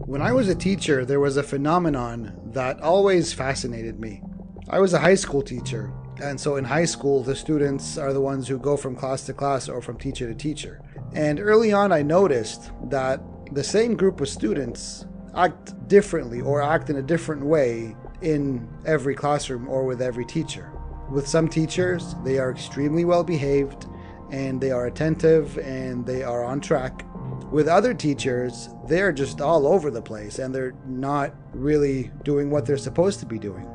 When I was a teacher, there was a phenomenon that always fascinated me. I was a high school teacher, and so in high school, the students are the ones who go from class to class or from teacher to teacher. And early on, I noticed that the same group of students act differently or act in a different way in every classroom or with every teacher. With some teachers, they are extremely well behaved and they are attentive and they are on track. With other teachers, they're just all over the place and they're not really doing what they're supposed to be doing.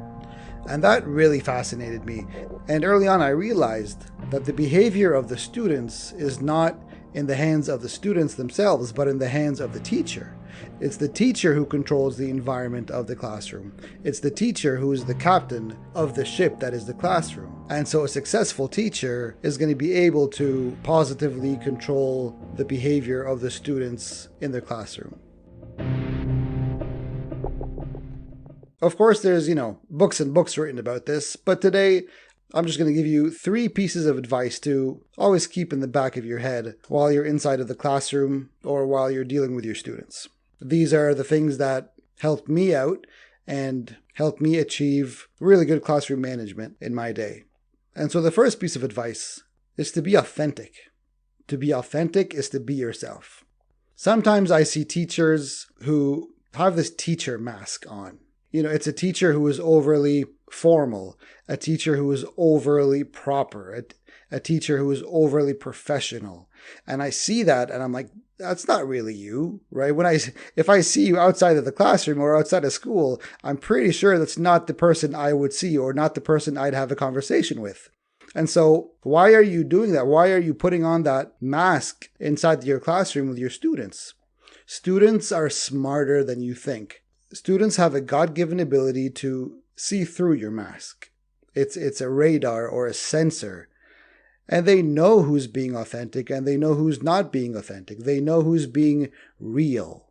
And that really fascinated me. And early on, I realized that the behavior of the students is not in the hands of the students themselves, but in the hands of the teacher. It's the teacher who controls the environment of the classroom. It's the teacher who is the captain of the ship that is the classroom. And so a successful teacher is going to be able to positively control the behavior of the students in their classroom. Of course, there's, books and books written about this, but today I'm just going to give you 3 pieces of advice to always keep in the back of your head while you're inside of the classroom or while you're dealing with your students. These are the things that helped me out and helped me achieve really good classroom management in my day. And so the first piece of advice is to be authentic. To be authentic is to be yourself. Sometimes I see teachers who have this teacher mask on. It's a teacher who is overly formal, a teacher who is overly proper, a teacher who is overly professional. And I see that and I'm like, that's not really you, right? If I see you outside of the classroom or outside of school, I'm pretty sure that's not the person I would see or not the person I'd have a conversation with. And so why are you doing that? Why are you putting on that mask inside your classroom with your students? Students are smarter than you think. Students have a God-given ability to see through your mask. It's a radar or a sensor. And they know who's being authentic and they know who's not being authentic. They know who's being real.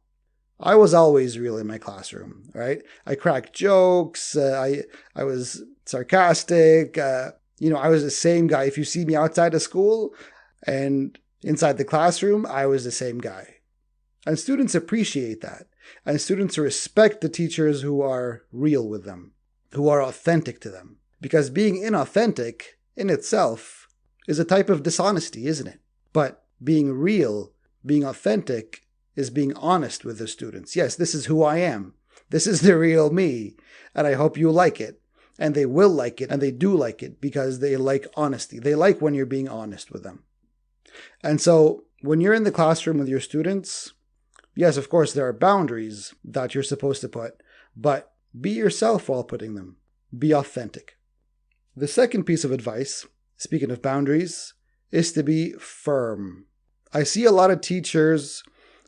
I was always real in my classroom, right? I cracked jokes. I was sarcastic. I was the same guy. If you see me outside of school and inside the classroom, I was the same guy. And students appreciate that. And students respect the teachers who are real with them, who are authentic to them. Because being inauthentic in itself is a type of dishonesty, isn't it? But being real, being authentic, is being honest with the students. Yes, this is who I am. This is the real me. And I hope you like it. And they will like it. And they do like it because they like honesty. They like when you're being honest with them. And so when you're in the classroom with your students, yes, of course, there are boundaries that you're supposed to put, but be yourself while putting them. Be authentic. The second piece of advice, speaking of boundaries, is to be firm. I see a lot of teachers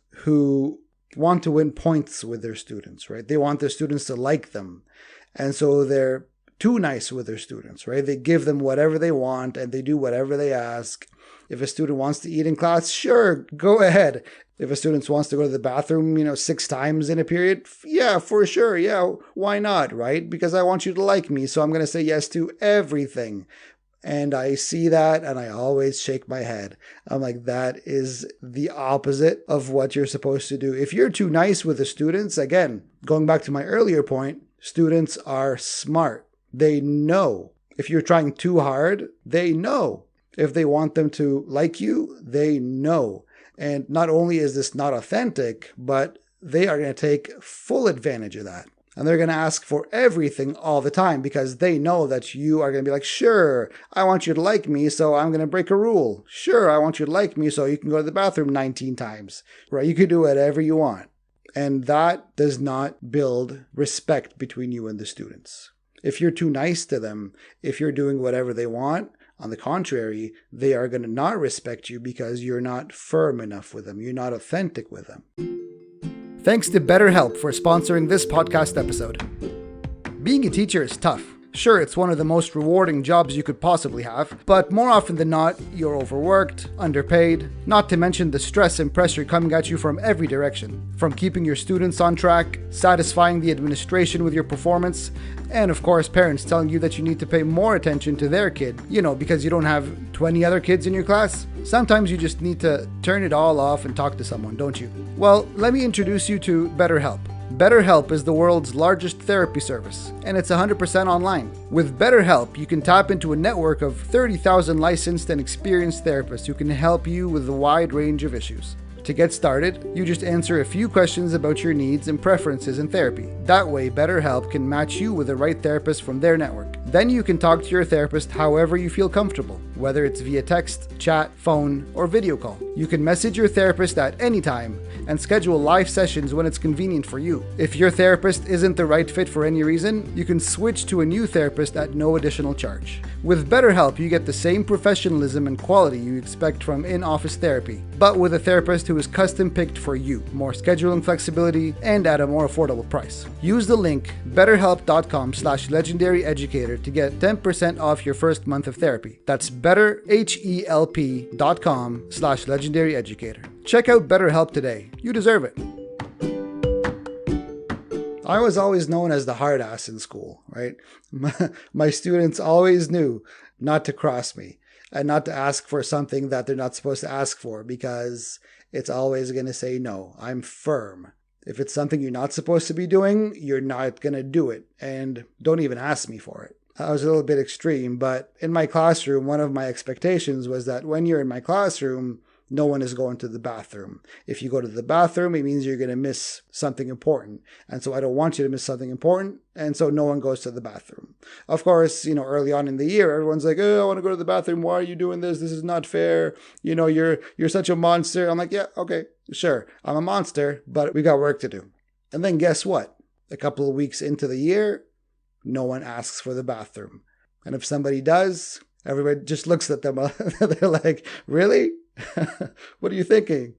who want to win points with their students, right? They want their students to like them. And so they're too nice with their students, right? They give them whatever they want and they do whatever they ask. If a student wants to eat in class, sure, go ahead. If a student wants to go to the bathroom, 6 times in a period, yeah, for sure. Yeah, why not, right? Because I want you to like me, so I'm going to say yes to everything. And I see that and I always shake my head. I'm like, that is the opposite of what you're supposed to do. If you're too nice with the students, again, going back to my earlier point, students are smart. They know. If you're trying too hard, they know. If they want them to like you, they know. And not only is this not authentic, but they are going to take full advantage of that. And they're going to ask for everything all the time because they know that you are going to be like, sure, I want you to like me, so I'm going to break a rule. Sure, I want you to like me, so you can go to the bathroom 19 times. Right? You can do whatever you want. And that does not build respect between you and the students. If you're too nice to them, if you're doing whatever they want, on the contrary, they are going to not respect you because you're not firm enough with them. You're not authentic with them. Thanks to BetterHelp for sponsoring this podcast episode. Being a teacher is tough. Sure, it's one of the most rewarding jobs you could possibly have, but more often than not, you're overworked, underpaid, not to mention the stress and pressure coming at you from every direction. From keeping your students on track, satisfying the administration with your performance, and of course parents telling you that you need to pay more attention to their kid, because you don't have 20 other kids in your class. Sometimes you just need to turn it all off and talk to someone, don't you? Well, let me introduce you to BetterHelp. BetterHelp is the world's largest therapy service, and it's 100% online. With BetterHelp, you can tap into a network of 30,000 licensed and experienced therapists who can help you with a wide range of issues. To get started, you just answer a few questions about your needs and preferences in therapy. That way, BetterHelp can match you with the right therapist from their network. Then you can talk to your therapist however you feel comfortable, whether it's via text, chat, phone, or video call. You can message your therapist at any time and schedule live sessions when it's convenient for you. If your therapist isn't the right fit for any reason, you can switch to a new therapist at no additional charge. With BetterHelp, you get the same professionalism and quality you expect from in-office therapy, but with a therapist who is custom-picked for you, more scheduling flexibility, and at a more affordable price. Use the link betterhelp.com/legendaryeducator to get 10% off your first month of therapy. That's betterhelp.com/legendaryeducator. Check out BetterHelp today. You deserve it. I was always known as the hard ass in school, right? My students always knew not to cross me and not to ask for something that they're not supposed to ask for, because it's always going to say no. I'm firm. If it's something you're not supposed to be doing, you're not going to do it, and don't even ask me for it. I was a little bit extreme, but in my classroom, one of my expectations was that when you're in my classroom, no one is going to the bathroom. If you go to the bathroom, it means you're going to miss something important. And so I don't want you to miss something important. And so no one goes to the bathroom. Of course, early on in the year, everyone's like, oh, I want to go to the bathroom. Why are you doing this? This is not fair. You're such a monster. I'm like, yeah, okay, sure. I'm a monster, but we got work to do. And then guess what? A couple of weeks into the year, no one asks for the bathroom. And if somebody does, everybody just looks at them. They're like, really? What are you thinking?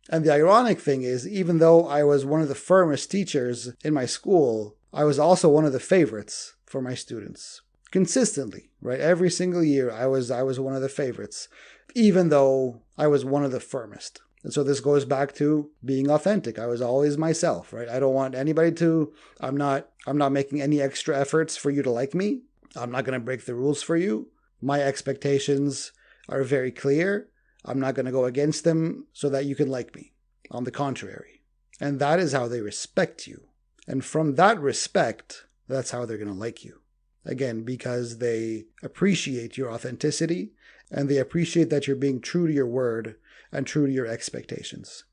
And the ironic thing is, even though I was one of the firmest teachers in my school, I was also one of the favorites for my students. Consistently, right? Every single year, I was one of the favorites, even though I was one of the firmest. And so this goes back to being authentic. I was always myself, right? I don't want anybody to, I'm not making any extra efforts for you to like me. I'm not going to break the rules for you. My expectations are very clear. I'm not going to go against them so that you can like me. On the contrary. And that is how they respect you. And from that respect, that's how they're going to like you. Again, because they appreciate your authenticity, and they appreciate that you're being true to your word and true to your expectations.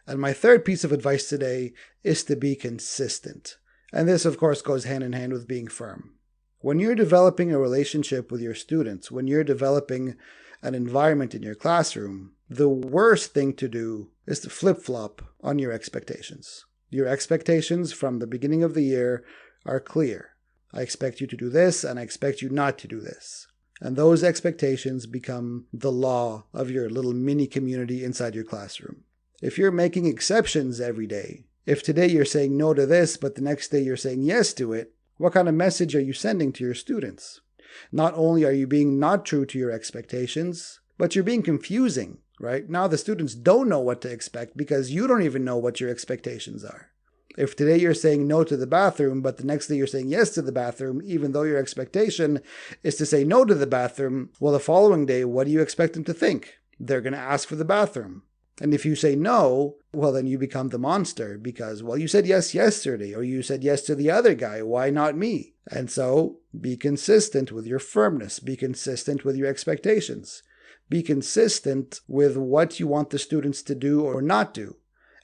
And my third piece of advice today is to be consistent. And this, of course, goes hand in hand with being firm. When you're developing a relationship with your students, when you're developing an environment in your classroom, the worst thing to do is to flip-flop on your expectations. Your expectations from the beginning of the year are clear. I expect you to do this, and I expect you not to do this. And those expectations become the law of your little mini community inside your classroom. If you're making exceptions every day, if today you're saying no to this, but the next day you're saying yes to it, what kind of message are you sending to your students? Not only are you being not true to your expectations, but you're being confusing, right? Now the students don't know what to expect because you don't even know what your expectations are. If today you're saying no to the bathroom, but the next day you're saying yes to the bathroom, even though your expectation is to say no to the bathroom, well, the following day, what do you expect them to think? They're going to ask for the bathroom. And if you say no, well, then you become the monster because, well, you said yes yesterday, or you said yes to the other guy. Why not me? And so be consistent with your firmness. Be consistent with your expectations. Be consistent with what you want the students to do or not do.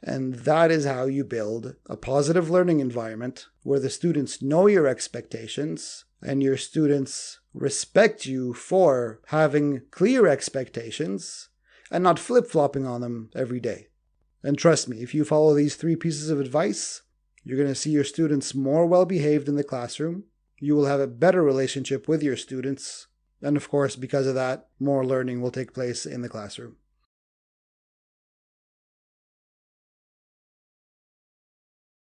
And that is how you build a positive learning environment where the students know your expectations and your students respect you for having clear expectations and not flip-flopping on them every day. And trust me, if you follow these 3 pieces of advice, you're going to see your students more well-behaved in the classroom. You will have a better relationship with your students. And of course, because of that, more learning will take place in the classroom.